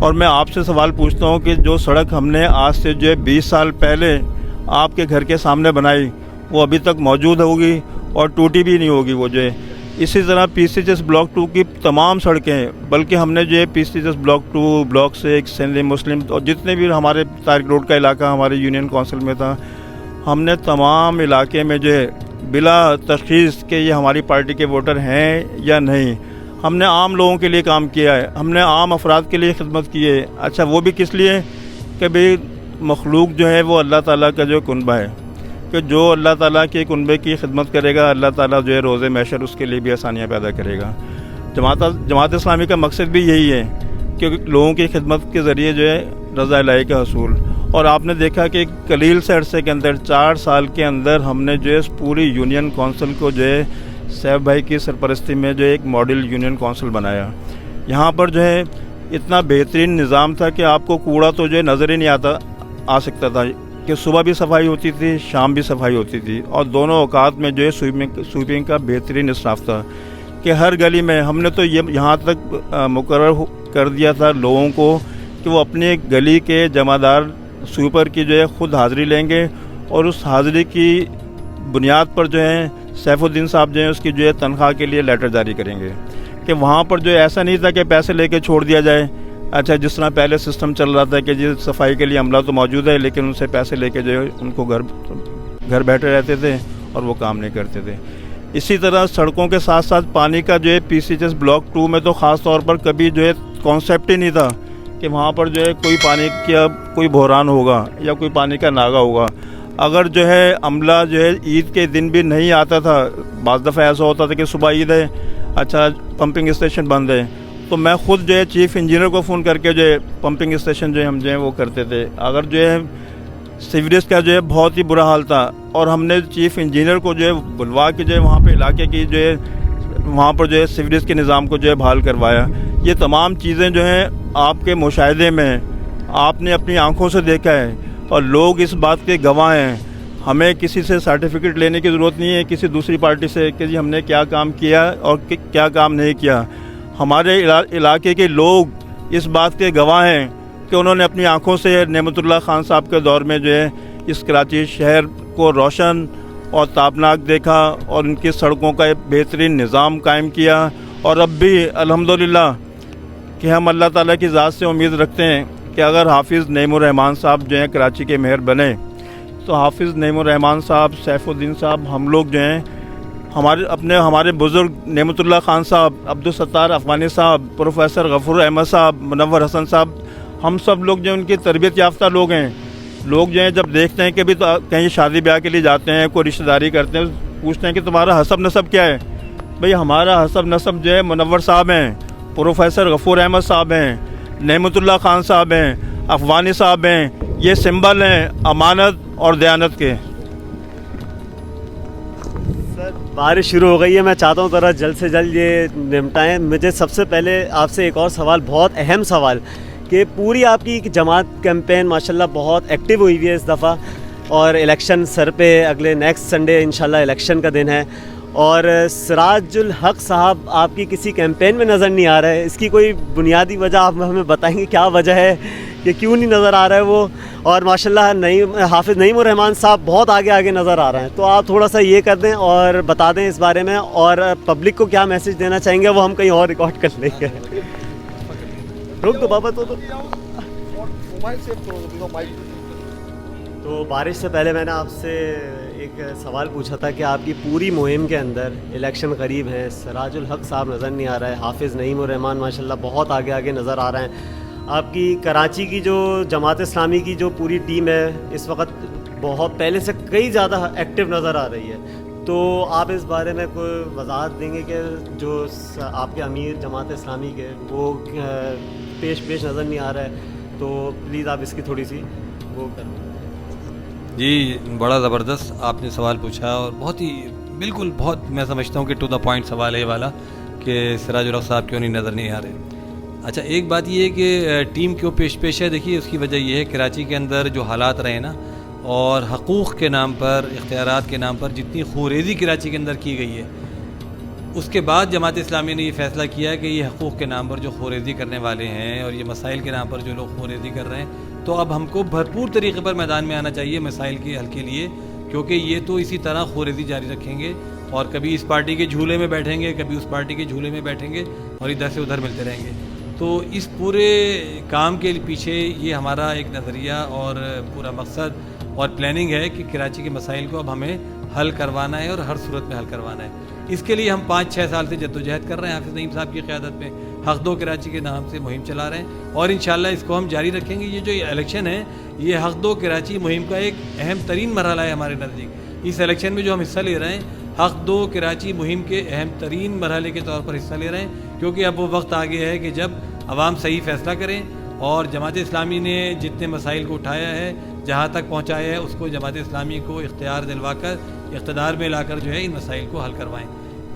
اور میں آپ سے سوال پوچھتا ہوں کہ جو سڑک ہم نے آج سے جو ہے 20 سال پہلے آپ کے گھر کے سامنے بنائی وہ ابھی تک موجود ہوگی اور ٹوٹی بھی نہیں ہوگی وہ جو ہے. اسی طرح پی سی ایس بلاک 2 کی تمام سڑکیں، بلکہ ہم نے جو ہے P C S block 2 block 6 Sindh مسلم اور جتنے بھی ہمارے طارق روڈ کا علاقہ ہمارے یونین کونسل میں تھا، ہم نے تمام علاقے میں جو ہے بلا تشخیص کہ یہ ہماری پارٹی کے ووٹر ہیں یا نہیں، ہم نے عام لوگوں کے لیے کام کیا ہے، ہم نے عام افراد کے لیے خدمت کی ہے. اچھا وہ بھی کس لیے کہ بھئی مخلوق جو ہے وہ اللہ تعالیٰ کا جو کنبہ ہے، کہ جو اللہ تعالیٰ کے کنبے کی خدمت کرے گا اللہ تعالیٰ جو ہے روز محشر اس کے لیے بھی آسانیاں پیدا کرے گا. جماعت اسلامی کا مقصد بھی یہی ہے کہ لوگوں کی خدمت کے ذریعے جو ہے رضا الہی کا حصول. اور آپ نے دیکھا کہ قلیل سے عرصے کے اندر 4 سال کے اندر ہم نے جو ہے پوری یونین کونسل کو جو ہے سیف بھائی کی سرپرستی میں جو ایک ماڈل یونین کونسل بنایا. یہاں پر جو ہے اتنا بہترین نظام تھا کہ آپ کو کوڑا تو جو ہے نظر ہی نہیں آ سکتا تھا، کہ صبح بھی صفائی ہوتی تھی شام بھی صفائی ہوتی تھی، اور دونوں اوقات میں جو ہے سویپنگ کا بہترین اسٹاف تھا کہ ہر گلی میں ہم نے تو یہاں تک مقرر کر دیا تھا لوگوں کو کہ وہ اپنے گلی کے جمع دار سویپر کی جو ہے خود حاضری لیں گے، اور اس حاضری کی بنیاد پر جو ہے سیف الدین صاحب جو ہیں اس کی جو ہے تنخواہ کے لیے لیٹر جاری کریں گے. کہ وہاں پر جو ایسا نہیں تھا کہ پیسے لے کے چھوڑ دیا جائے. اچھا جس طرح پہلے سسٹم چل رہا تھا کہ جی صفائی کے لیے عملہ تو موجود ہے لیکن ان سے پیسے لے کے جو ہے ان کو گھر بیٹھے رہتے تھے اور وہ کام نہیں کرتے تھے. اسی طرح سڑکوں کے ساتھ ساتھ پانی کا جو ہے پی سی ایس بلاک 2 میں تو خاص طور پر کبھی جو ہے کانسیپٹ ہی نہیں تھا کہ وہاں پر جو ہے کوئی پانی کا کوئی بحران ہوگا یا کوئی پانی کا ناغہ ہوگا. اگر جو ہے عملہ جو ہے عید کے دن بھی نہیں آتا تھا، بعض دفعہ ایسا ہوتا تھا کہ صبح عید ہے، اچھا پمپنگ اسٹیشن بند ہے، تو میں خود جو ہے چیف انجینئر کو فون کر کے جو ہے پمپنگ اسٹیشن جو ہے ہم جو ہے وہ کرتے تھے. اگر جو ہے سیوریج کا جو ہے بہت ہی برا حال تھا اور ہم نے چیف انجینئر کو جو ہے بلوا کے جو ہے وہاں پہ علاقے کی جو ہے وہاں پر جو ہے سیوریج کے نظام کو جو ہے بحال کروایا. یہ تمام چیزیں جو ہیں آپ کے مشاہدے میں آپ نے اپنی آنکھوں سے دیکھا ہے اور لوگ اس بات کے گواہ ہیں. ہمیں کسی سے سرٹیفکیٹ لینے کی ضرورت نہیں ہے کسی دوسری پارٹی سے کہ جی ہم نے کیا کام کیا اور کیا کام نہیں کیا. ہمارے علاقے کے لوگ اس بات کے گواہ ہیں کہ انہوں نے اپنی آنکھوں سے نعمت اللہ خان صاحب کے دور میں جو ہے اس کراچی شہر کو روشن اور تابناک دیکھا اور ان کی سڑکوں کا ایک بہترین نظام قائم کیا. اور اب بھی الحمدللہ کہ ہم اللہ تعالیٰ کی ذات سے امید رکھتے ہیں کہ اگر حافظ نعیم الرحمان صاحب جو ہیں کراچی کے میئر بنے تو حافظ نعیم الرحمان صاحب، سیف الدین صاحب، ہم لوگ جو ہیں ہمارے بزرگ نعمت اللہ خان صاحب، عبدالستار افغانی صاحب، پروفیسر غفور احمد صاحب، منور حسن صاحب، ہم سب لوگ جو ان کی تربیت یافتہ لوگ ہیں. لوگ جو ہیں جب دیکھتے ہیں کہ بھی کہیں شادی بیاہ کے لیے جاتے ہیں کوئی رشتہ داری کرتے ہیں پوچھتے ہیں کہ تمہارا حسب نسب کیا ہے. بھئی ہمارا حسب نسب جو ہے منور صاحب ہیں، پروفیسر غفور احمد صاحب ہیں، نعمت اللہ خان صاحب ہیں، افغانی صاحب ہیں. یہ سمبل ہیں امانت اور دیانت کے. سر بارش شروع ہو گئی ہے، میں چاہتا ہوں ذرا جلد سے جلد یہ نمٹائیں. مجھے سب سے پہلے آپ سے ایک اور سوال، بہت اہم سوال، کہ پوری آپ کی جماعت کیمپین ماشاءاللہ بہت ایکٹیو ہوئی ہوئی ہے اس دفعہ، اور الیکشن سر پہ، اگلے نیکسٹ سنڈے انشاءاللہ الیکشن کا دن ہے، اور سراج الحق صاحب آپ کی کسی کیمپین میں نظر نہیں آ رہا ہے. اس کی کوئی بنیادی وجہ آپ ہمیں بتائیں گے کیا وجہ ہے کہ کیوں نہیں نظر آ رہا ہے وہ؟ اور ماشاءاللہ حافظ نعیم الرحمان صاحب بہت آگے نظر آ رہے ہیں، تو آپ تھوڑا سا یہ کر دیں اور بتا دیں اس بارے میں، اور پبلک کو کیا میسج دینا چاہیں گے وہ ہم کہیں اور ریکارڈ کر لیں گے. روک دو بابا. تو بارش سے پہلے میں نے آپ سے ایک سوال پوچھا تھا کہ آپ کی پوری مہم کے اندر الیکشن قریب ہے، سراج الحق صاحب نظر نہیں آ رہا ہے، حافظ نعیم الرحمان ماشاءاللہ بہت آگے نظر آ رہے ہیں، آپ کی کراچی کی جو جماعت اسلامی کی جو پوری ٹیم ہے اس وقت بہت پہلے سے کئی زیادہ ایکٹیو نظر آ رہی ہے، تو آپ اس بارے میں کوئی وضاحت دیں گے کہ جو آپ کے امیر جماعت اسلامی کے وہ پیش نظر نہیں آ رہا ہے، تو پلیز آپ اس کی تھوڑی سی وہ کریں. جی بڑا زبردست آپ نے سوال پوچھا، اور بہت ہی بالکل بہت میں سمجھتا ہوں کہ ٹو دا پوائنٹ سوال ہے یہ والا کہ سراج الحق صاحب کیوں نہیں نظر نہیں آ رہے. اچھا ایک بات یہ ہے کہ ٹیم کیوں پیش ہے، دیکھیے اس کی وجہ یہ ہے کراچی کے اندر جو حالات رہے نا، اور حقوق کے نام پر، اختیارات کے نام پر جتنی خوریزی کراچی کے اندر کی گئی ہے، اس کے بعد جماعت اسلامی نے یہ فیصلہ کیا کہ یہ حقوق کے نام پر جو خوریزی کرنے والے ہیں اور یہ مسائل کے نام پر جو لوگ خوریزی کر رہے ہیں، تو اب ہم کو بھرپور طریقے پر میدان میں آنا چاہیے مسائل کے حل کے لیے، کیونکہ یہ تو اسی طرح خوریزی جاری رکھیں گے اور کبھی اس پارٹی کے جھولے میں بیٹھیں گے، کبھی اس پارٹی کے جھولے میں بیٹھیں گے اور ادھر سے ادھر ملتے رہیں گے۔ تو اس پورے کام کے پیچھے یہ ہمارا ایک نظریہ اور پورا مقصد اور پلاننگ ہے کہ کراچی کے مسائل کو اب ہمیں حل کروانا ہے اور ہر صورت میں حل کروانا ہے۔ اس کے لیے ہم 5-6 سال سے جدوجہد کر رہے ہیں حافظ نعیم صاحب کی قیادت میں، حق دو کراچی کے نام سے مہم چلا رہے ہیں اور انشاءاللہ اس کو ہم جاری رکھیں گے۔ یہ جو الیکشن ہے یہ حق دو کراچی مہم کا ایک اہم ترین مرحلہ ہے ہمارے نزدیک۔ اس الیکشن میں جو ہم حصہ لے رہے ہیں حق دو کراچی مہم کے اہم ترین مرحلے کے طور پر حصہ لے رہے ہیں، کیونکہ اب وہ وقت آ گیا ہے کہ جب عوام صحیح فیصلہ کریں اور جماعت اسلامی نے جتنے مسائل کو اٹھایا ہے، جہاں تک پہنچایا ہے، اس کو جماعت اسلامی کو اختیار دلوا کر اقتدار میں لا کر جو ہے ان مسائل کو حل کروائیں۔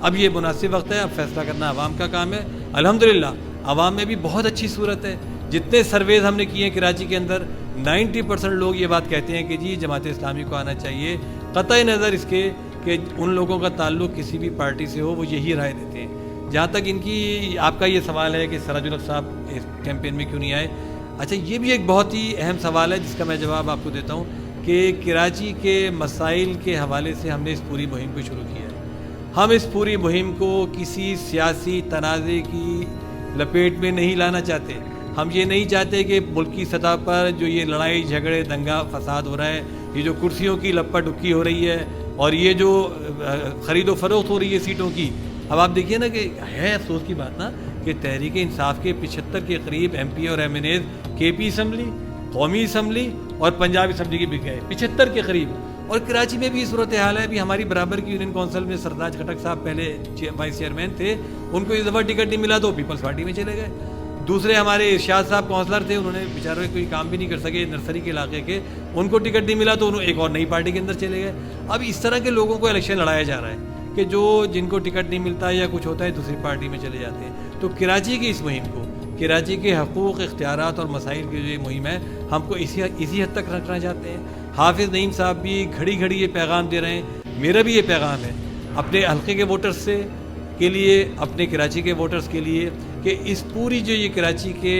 اب یہ مناسب وقت ہے، اب فیصلہ کرنا عوام کا کام ہے۔ الحمدللہ عوام میں بھی بہت اچھی صورت ہے، جتنے سرویز ہم نے کیے ہیں کراچی کے اندر 90% لوگ یہ بات کہتے ہیں کہ جی جماعت اسلامی کو آنا چاہیے، قطع نظر اس کے کہ ان لوگوں کا تعلق کسی بھی پارٹی سے ہو وہ یہی رائے دیتے ہیں۔ جہاں تک ان کی آپ کا یہ سوال ہے کہ سراج الحق صاحب اس کیمپین میں کیوں نہیں آئے، اچھا یہ بھی ایک بہت ہی اہم سوال ہے جس کا میں جواب آپ کو دیتا ہوں کہ کراچی کے مسائل کے حوالے سے ہم نے اس پوری مہم کو شروع کیا ہے۔ ہم اس پوری مہم کو کسی سیاسی تنازع کی لپیٹ میں نہیں لانا چاہتے۔ ہم یہ نہیں چاہتے کہ ملکی سطح پر جو یہ لڑائی جھگڑے دنگا فساد ہو رہا ہے، یہ جو کرسیوں کی لپا ڈکی ہو رہی ہے اور یہ جو خرید و فروخت ہو رہی ہے سیٹوں کی، اب آپ دیکھیے نا کہ ہے افسوس کی بات نا کہ تحریک انصاف کے 75 کے قریب ایم پی اور ایم این ایز کے پی اسمبلی، قومی اسمبلی اور پنجاب اسمبلی کے بھی گئے 75 کے قریب۔ اور کراچی میں بھی یہ صورتحال ہے۔ ابھی ہماری برابر کی یونین کونسل میں سرداج خٹک صاحب پہلے وائس چیئرمین تھے، ان کو اس دفعہ ٹکٹ نہیں ملا تو پیپلز پارٹی میں چلے گئے۔ دوسرے ہمارے ارشاد صاحب کونسلر تھے، انہوں نے بیچارے کوئی کام بھی نہیں کر سکے نرسری کے علاقے کے، ان کو ٹکٹ نہیں ملا تو انہوں ایک اور نئی پارٹی کے اندر چلے گئے۔ اب اس طرح کے لوگوں کو الیکشن لڑایا جا رہا ہے کہ جو جن کو ٹکٹ نہیں ملتا یا کچھ ہوتا ہے دوسری پارٹی میں چلے جاتے ہیں۔ تو کراچی کی اس مہم کو، کراچی کے حقوق اختیارات اور مسائل کی جو یہ مہم ہے، ہم کو اسی حد تک رکھنا چاہتے ہیں۔ حافظ نعیم صاحب بھی گھڑی گھڑی یہ پیغام دے رہے ہیں، میرا بھی یہ پیغام ہے اپنے حلقے کے ووٹرز سے کے لیے، اپنے کراچی کے ووٹرز کے لیے، کہ اس پوری جو یہ کراچی کے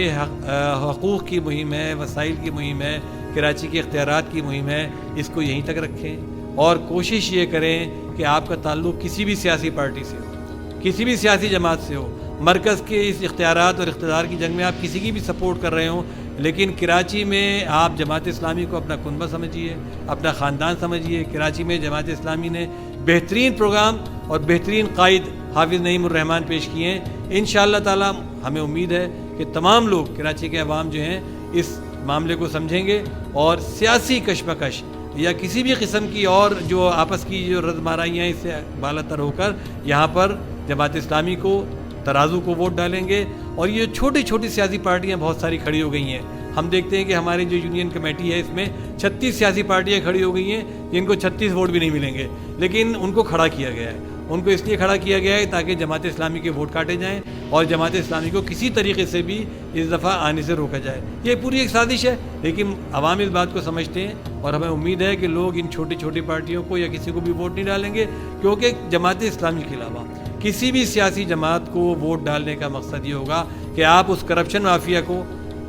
حقوق کی مہم ہے، وسائل کی مہم ہے، کراچی کے اختیارات کی مہم ہے، اس کو یہیں تک رکھیں اور کوشش یہ کریں کہ آپ کا تعلق کسی بھی سیاسی پارٹی سے ہو، کسی بھی سیاسی جماعت سے ہو، مرکز کے اس اختیارات اور اقتدار کی جنگ میں آپ کسی کی بھی سپورٹ کر رہے ہوں، لیکن کراچی میں آپ جماعت اسلامی کو اپنا کنبہ سمجھیے، اپنا خاندان سمجھیے۔ کراچی میں جماعت اسلامی نے بہترین پروگرام اور بہترین قائد حافظ نعیم الرحمن پیش کیے ہیں۔ انشاءاللہ تعالی ہمیں امید ہے کہ تمام لوگ کراچی کے عوام جو ہیں اس معاملے کو سمجھیں گے اور سیاسی کشمکش یا کسی بھی قسم کی اور جو آپس کی جو ردمارائیاں اس سے بالا تر ہو کر یہاں پر جماعت اسلامی کو ترازو کو ووٹ ڈالیں گے۔ اور یہ چھوٹی چھوٹی سیاسی پارٹیاں بہت ساری کھڑی ہو گئی ہیں، ہم دیکھتے ہیں کہ ہماری جو یونین کمیٹی ہے اس میں 36 سیاسی پارٹیاں کھڑی ہو گئی ہیں جن کو 36 ووٹ بھی نہیں ملیں گے، لیکن ان کو کھڑا کیا گیا ہے۔ ان کو اس لیے کھڑا کیا گیا ہے تاکہ جماعت اسلامی کے ووٹ کاٹے جائیں اور جماعت اسلامی کو کسی طریقے سے بھی اس دفعہ آنے سے روکا جائے۔ یہ پوری ایک سازش ہے، لیکن عوام اس بات کو سمجھتے ہیں اور ہمیں امید ہے کہ لوگ ان چھوٹی چھوٹی پارٹیوں کو یا کسی کو بھی ووٹ نہیں ڈالیں گے، کیونکہ جماعت اسلامی کے علاوہ کسی بھی سیاسی جماعت کو ووٹ ڈالنے کا مقصد یہ ہوگا کہ آپ اس کرپشن مافیا کو،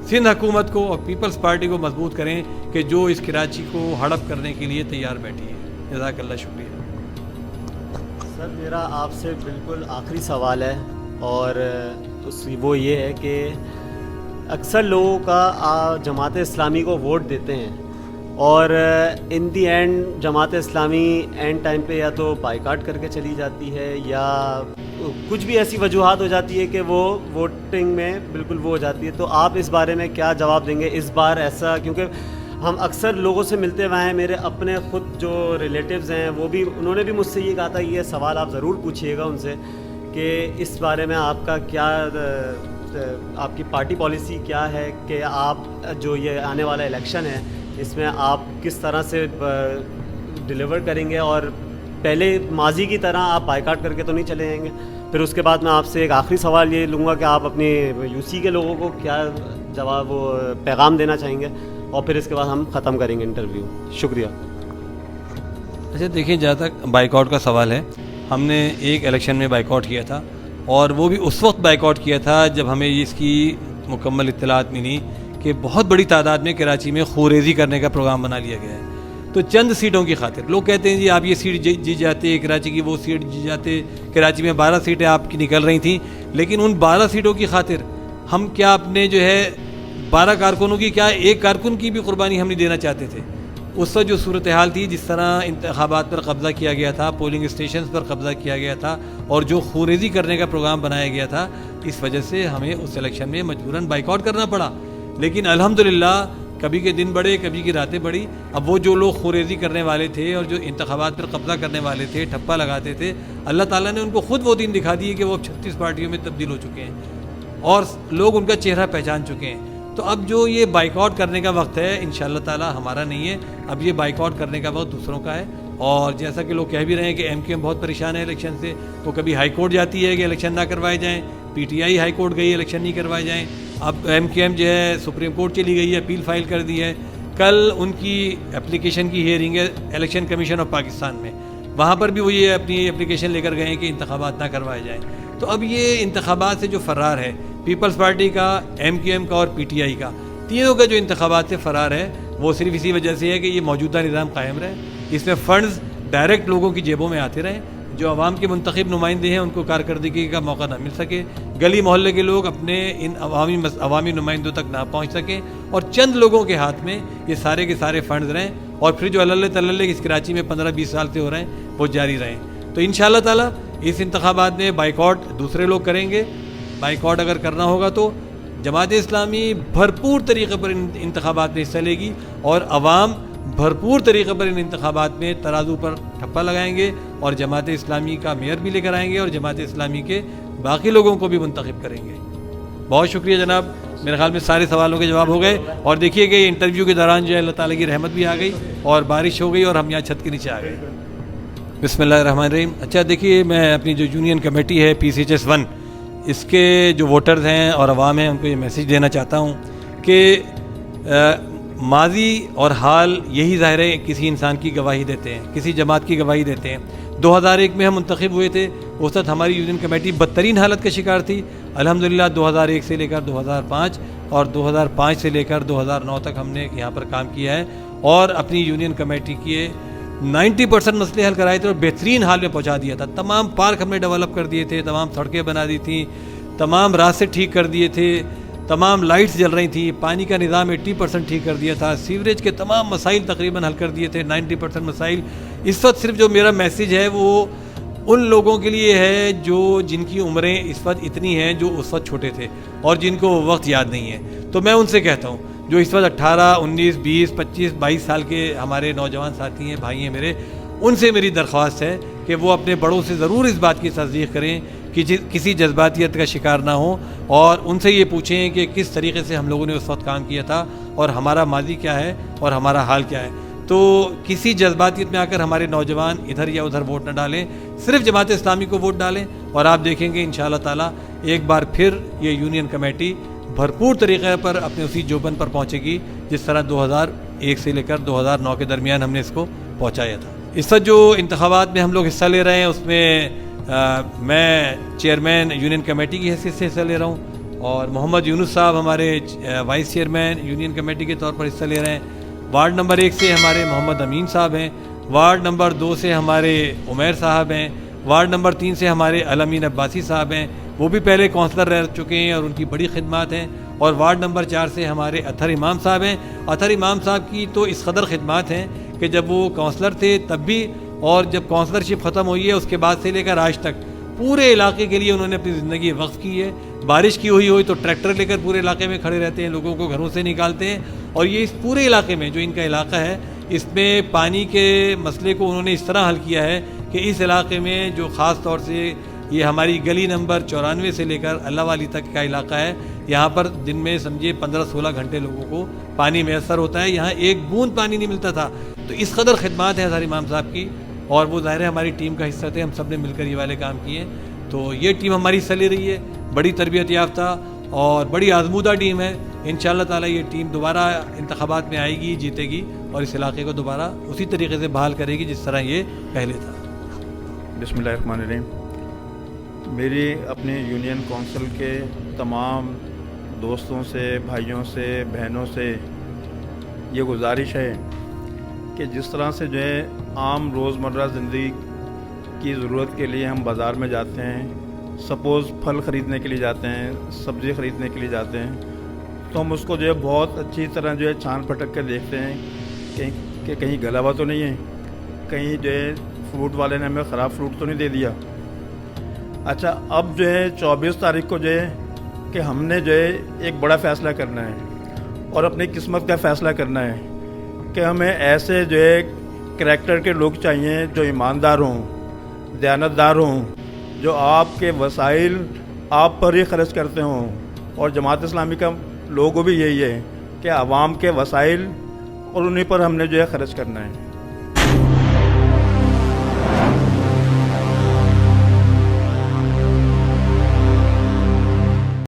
سندھ حکومت کو اور پیپلز پارٹی کو مضبوط کریں کہ جو اس کراچی کو ہڑپ کرنے کے لیے تیار بیٹھی ہے۔ جزاک اللہ، شکریہ۔ سر میرا آپ سے بالکل آخری سوال ہے اور وہ یہ ہے کہ اکثر لوگوں کا جماعت اسلامی کو ووٹ دیتے ہیں اور ان the end Jamaat Islami and time پہ یا تو بائیکاٹ کر کے چلی جاتی ہے یا کچھ بھی ایسی وجوہات ہو جاتی ہے کہ وہ ووٹنگ میں بالکل وہ ہو جاتی ہے۔ تو آپ اس بارے میں کیا جواب دیں گے اس بار ایسا؟ کیونکہ ہم اکثر لوگوں سے ملتے ہوئے ہیں، میرے اپنے خود جو ریلیٹیوز ہیں وہ بھی، انہوں نے بھی مجھ سے یہ کہا تھا یہ سوال آپ ضرور پوچھیے گا ان سے کہ اس بارے میں آپ کا کیا، آپ کی پارٹی پالیسی کیا ہے کہ آپ جو یہ آنے والا الیکشن ہے اس میں آپ کس طرح سے ڈیلیور کریں گے اور پہلے ماضی کی طرح آپ بائیکاٹ کر کے تو نہیں چلے جائیں گے؟ پھر اس کے بعد میں آپ سے ایک آخری سوال یہ لوں گا کہ آپ اپنی یو سی کے لوگوں کو کیا جواب وہ پیغام دینا چاہیں گے اور پھر اس کے بعد ہم ختم کریں گے انٹرویو۔ شکریہ۔ اچھا دیکھیں، جہاں تک بائیکاٹ کا سوال ہے، ہم نے ایک الیکشن میں بائیکاٹ کیا تھا، اور وہ بھی اس وقت بائیکاٹ کیا تھا جب ہمیں اس کی مکمل اطلاعات ملی کہ بہت بڑی تعداد میں کراچی میں خوریزی کرنے کا پروگرام بنا لیا گیا ہے۔ تو چند سیٹوں کی خاطر لوگ کہتے ہیں جی آپ یہ سیٹ جیت جاتے، کراچی کی وہ سیٹ جیت جاتے، کراچی میں 12 سیٹیں آپ کی نکل رہی تھیں، لیکن ان 12 سیٹوں کی خاطر ہم کیا اپنے جو ہے 12 کارکنوں کی، کیا ایک کارکن کی بھی قربانی ہم نہیں دینا چاہتے تھے؟ اس وقت جو صورتحال تھی، جس طرح انتخابات پر قبضہ کیا گیا تھا، پولنگ اسٹیشنز پر قبضہ کیا گیا تھا، اور جو خوریزی کرنے کا پروگرام بنایا گیا تھا، اس وجہ سے ہمیں اس الیکشن میں مجبوراً بائیکاٹ کرنا پڑا۔ لیکن الحمدللہ کبھی کے دن بڑے، کبھی کی راتیں بڑی۔ اب وہ جو لوگ خوریزی کرنے والے تھے اور جو انتخابات پر قبضہ کرنے والے تھے، ٹھپا لگاتے تھے، اللہ تعالیٰ نے ان کو خود وہ دن دکھا دیے کہ وہ اب 36 پارٹیوں میں تبدیل ہو چکے ہیں اور لوگ ان کا چہرہ پہچان چکے ہیں۔ تو اب جو یہ بائیکاٹ کرنے کا وقت ہے انشاءاللہ تعالیٰ ہمارا نہیں ہے، اب یہ بائیکاٹ کرنے کا وقت دوسروں کا ہے۔ اور جیسا کہ لوگ کہہ بھی رہے ہیں کہ MQM بہت پریشان ہے الیکشن سے، تو کبھی ہائی کورٹ جاتی ہے کہ الیکشن نہ کروائے جائیں، PTI ہائی کورٹ گئی الیکشن نہیں کروائے جائیں، اب MQM جو ہے سپریم کورٹ چلی گئی ہے، اپیل فائل کر دی ہے، کل ان کی اپلیکیشن کی ہیئرنگ ہے الیکشن کمیشن آف پاکستان میں، وہاں پر بھی وہ یہ اپنی اپلیکیشن لے کر گئے ہیں کہ انتخابات نہ کروائے جائیں۔ تو اب یہ انتخابات سے جو فرار ہے، پیپلز پارٹی کا، MQM کا اور PTI کا، تینوں کا جو انتخابات سے فرار ہے وہ صرف اسی وجہ سے ہے کہ یہ موجودہ نظام قائم رہے، اس میں فنڈز ڈائریکٹ لوگوں کی جیبوں میں آتے رہیں، جو عوام کے منتخب نمائندے ہیں ان کو کارکردگی کا موقع نہ مل سکے، گلی محلے کے لوگ اپنے ان عوامی نمائندوں تک نہ پہنچ سکیں، اور چند لوگوں کے ہاتھ میں یہ سارے کے سارے فنڈز رہیں، اور پھر جو اللہ تللے اس کراچی میں 15-20 سال سے ہو رہے ہیں وہ جاری رہیں۔ تو انشاءاللہ تعالیٰ اس انتخابات میں بائیکاٹ دوسرے لوگ کریں گے۔ بائیکاٹ اگر کرنا ہوگا تو جماعت اسلامی بھرپور طریقے پر ان انتخابات میں حصہ لے گی، اور عوام بھرپور طریقے پر ان انتخابات میں ترازو پر ٹھپا لگائیں گے، اور جماعت اسلامی کا میئر بھی لے کر آئیں گے، اور جماعت اسلامی کے باقی لوگوں کو بھی منتخب کریں گے۔ بہت شکریہ جناب، میرے خیال میں سارے سوالوں کے جواب ہو گئے، اور دیکھیے کہ انٹرویو کے دوران جو ہے اللہ تعالیٰ کی رحمت بھی آ گئی اور بارش ہو گئی اور ہم یہاں چھت کے نیچے آ گئے۔ بسم اللہ الرحمن الرحیم۔ اچھا دیکھیے، میں اپنی جو یونین کمیٹی ہے PCHS-1، اس کے جو ووٹرز ہیں اور عوام ہیں ان کو یہ میسیج دینا چاہتا ہوں کہ ماضی اور حال یہی ظاہر ہے کسی انسان کی گواہی دیتے ہیں، کسی جماعت کی گواہی دیتے ہیں۔ 2001 میں ہم منتخب ہوئے تھے، اس وقت ہماری یونین کمیٹی بدترین حالت کا شکار تھی۔ الحمدللہ 2001 سے لے کر 2005 اور 2005 سے لے کر 2009 تک ہم نے یہاں پر کام کیا ہے، اور اپنی یونین کمیٹی کے 90% مسئلے حل کرائے تھے اور بہترین حال میں پہنچا دیا تھا۔ تمام پارک ہم نے ڈیولپ کر دیے تھے، تمام سڑکیں بنا دی تھیں، تمام راستے ٹھیک کر دیے تھے، تمام لائٹس جل رہی تھیں، پانی کا نظام 80% ٹھیک کر دیا تھا، سیوریج کے تمام مسائل تقریباً حل کر دیے تھے، 90% مسائل۔ اس وقت صرف جو میرا میسیج ہے وہ ان لوگوں کے لیے ہے جو جن کی عمریں اس وقت اتنی ہیں جو اس وقت چھوٹے تھے اور جن کو وہ وقت یاد نہیں ہے۔ تو میں ان سے کہتا ہوں جو اس وقت 18، 19، 20، 25، 22 سال کے ہمارے نوجوان ساتھی ہیں، بھائی ہیں میرے، ان سے میری درخواست ہے کہ وہ اپنے بڑوں سے ضرور اس بات کی تصدیق کریں کہ کسی جذباتیت کا شکار نہ ہوں، اور ان سے یہ پوچھیں کہ کس طریقے سے ہم لوگوں نے اس وقت کام کیا تھا اور ہمارا ماضی کیا ہے اور ہمارا حال کیا ہے۔ تو کسی جذباتیت میں آ کر ہمارے نوجوان ادھر یا ادھر ووٹ نہ ڈالیں، صرف جماعت اسلامی کو ووٹ ڈالیں، اور آپ دیکھیں گے انشاءاللہ تعالیٰ ایک بار پھر یہ یونین کمیٹی بھرپور طریقے پر اپنے اسی جوبن پر پہنچے گی جس طرح 2001 سے لے کر 2009 کے درمیان ہم نے اس کو پہنچایا تھا۔ اس وقت جو انتخابات میں ہم لوگ حصہ لے رہے ہیں اس میں میں چیئرمین یونین کمیٹی کی حیثیت سے حصہ لے رہا ہوں، اور محمد یونس صاحب ہمارے وائس چیئرمین یونین کمیٹی کے طور پر حصہ لے رہے ہیں۔ وارڈ نمبر 1 سے ہمارے محمد امین صاحب ہیں، وارڈ نمبر 2 سے ہمارے عمیر صاحب ہیں، وارڈ نمبر 3 سے ہمارے الامین عباسی صاحب ہیں، وہ بھی پہلے کونسلر رہ چکے ہیں اور ان کی بڑی خدمات ہیں، اور وارڈ نمبر 4 سے ہمارے اطہر امام صاحب ہیں۔ اطہر امام صاحب کی تو اس قدر خدمات ہیں کہ جب وہ کونسلر تھے تب بھی، اور جب کونسلرشپ ختم ہوئی ہے اس کے بعد سے لے کر آج تک پورے علاقے کے لیے انہوں نے اپنی زندگی وقف کی ہے۔ بارش کی ہوئی تو ٹریکٹر لے کر پورے علاقے میں کھڑے رہتے ہیں، لوگوں کو گھروں سے نکالتے ہیں، اور یہ اس پورے علاقے میں جو ان کا علاقہ ہے اس میں پانی کے مسئلے کو انہوں نے اس طرح حل کیا ہے کہ اس علاقے میں جو خاص طور سے یہ ہماری گلی نمبر 94 سے لے کر اللہ والی تک کا علاقہ ہے، یہاں پر دن میں سمجھے 15-16 گھنٹے لوگوں کو پانی میسر ہوتا ہے، یہاں ایک بوند پانی نہیں ملتا تھا۔ تو اس قدر خدمات ہیں اطہر امام صاحب کی، اور وہ ظاہر ہے ہماری ٹیم کا حصہ تھے، ہم سب نے مل کر یہ والے کام کیے۔ تو یہ ٹیم ہماری حصہ لے رہی ہے، بڑی تربیت یافتہ اور بڑی آزمودہ ٹیم ہے۔ انشاءاللہ تعالیٰ یہ ٹیم دوبارہ انتخابات میں آئے گی، جیتے گی، اور اس علاقے کو دوبارہ اسی طریقے سے بحال کرے گی جس طرح یہ پہلے تھا۔ بسم اللہ الرحمن الرحیم. میری اپنے یونین کونسل کے تمام دوستوں سے، بھائیوں سے، بہنوں سے یہ گزارش ہے کہ جس طرح سے جو ہے عام روزمرہ زندگی کی ضرورت کے لیے ہم بازار میں جاتے ہیں، سپوز پھل خریدنے کے لیے جاتے ہیں، سبزی خریدنے کے لیے جاتے ہیں، تو ہم اس کو جو ہے بہت اچھی طرح جو ہے چھان پھٹک کے دیکھتے ہیں کہ کہیں گلا ہوا تو نہیں ہے، کہیں جو ہے فروٹ والے نے ہمیں خراب فروٹ تو نہیں دے دیا. اچھا، اب جو ہے 24 تاریخ کو جو ہے کہ ہم نے جو ہے ایک بڑا فیصلہ کرنا ہے اور اپنی قسمت کا فیصلہ کرنا ہے کہ ہمیں ایسے جو ہے کریکٹر کے لوگ چاہیے جو ایماندار ہوں، دیانتدار ہوں، جو آپ کے وسائل آپ پر ہی خرچ کرتے ہوں. اور جماعت اسلامی کا لوگو بھی یہی ہے کہ عوام کے وسائل اور انہیں پر ہم نے جو ہے خرچ کرنا ہے.